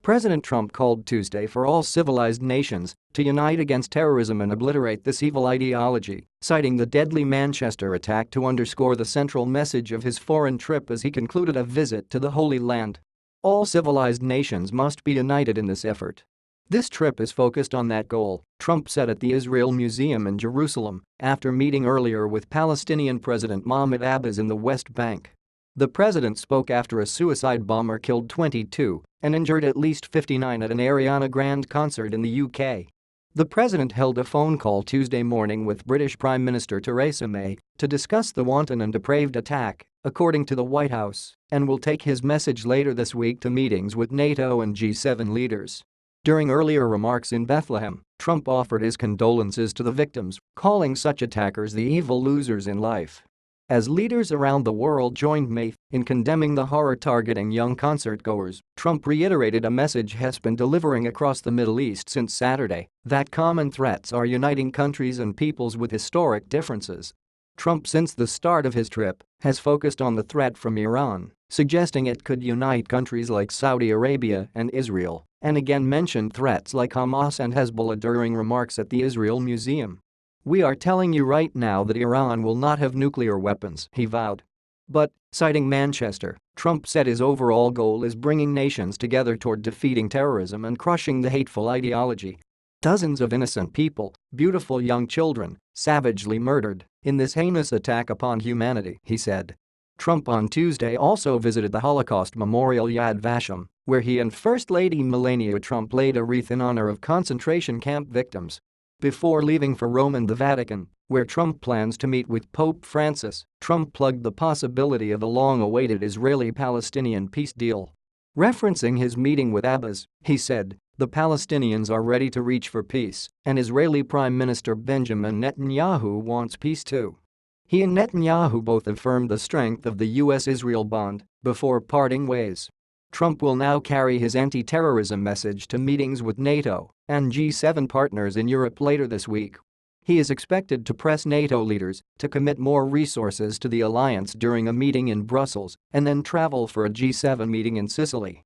President Trump called Tuesday for all civilized nations to unite against terrorism and obliterate this evil ideology, citing the deadly Manchester attack to underscore the central message of his foreign trip as he concluded a visit to the Holy Land. All civilized nations must be united in this effort. This trip is focused on that goal, Trump said at the Israel Museum in Jerusalem after meeting earlier with Palestinian President Mahmoud Abbas in the West Bank. The president spoke after a suicide bomber killed 22 and injured at least 59 at an Ariana Grande concert in the UK. The president held a phone call Tuesday morning with British Prime Minister Theresa May to discuss the wanton and depraved attack, according to the White House, and will take his message later this week to meetings with NATO and G7 leaders. During earlier remarks in Bethlehem, Trump offered his condolences to the victims, calling such attackers the evil losers in life. As leaders around the world joined May in condemning the horror targeting young concertgoers, Trump reiterated a message he has been delivering across the Middle East since Saturday, that common threats are uniting countries and peoples with historic differences. Trump, since the start of his trip, has focused on the threat from Iran, suggesting it could unite countries like Saudi Arabia and Israel, and again mentioned threats like Hamas and Hezbollah during remarks at the Israel Museum. "We are telling you right now that Iran will not have nuclear weapons," he vowed. But, citing Manchester, Trump said his overall goal is bringing nations together toward defeating terrorism and crushing the hateful ideology. Dozens of innocent people, beautiful young children, savagely murdered in this heinous attack upon humanity, he said. Trump on Tuesday also visited the Holocaust Memorial Yad Vashem, where he and First Lady Melania Trump laid a wreath in honor of concentration camp victims. Before leaving for Rome and the Vatican, where Trump plans to meet with Pope Francis, Trump plugged the possibility of a long-awaited Israeli-Palestinian peace deal. Referencing his meeting with Abbas, he said, "The Palestinians are ready to reach for peace, and Israeli Prime Minister Benjamin Netanyahu wants peace too." He and Netanyahu both affirmed the strength of the US-Israel bond before parting ways. Trump will now carry his anti-terrorism message to meetings with NATO and G7 partners in Europe later this week. He is expected to press NATO leaders to commit more resources to the alliance during a meeting in Brussels and then travel for a G7 meeting in Sicily.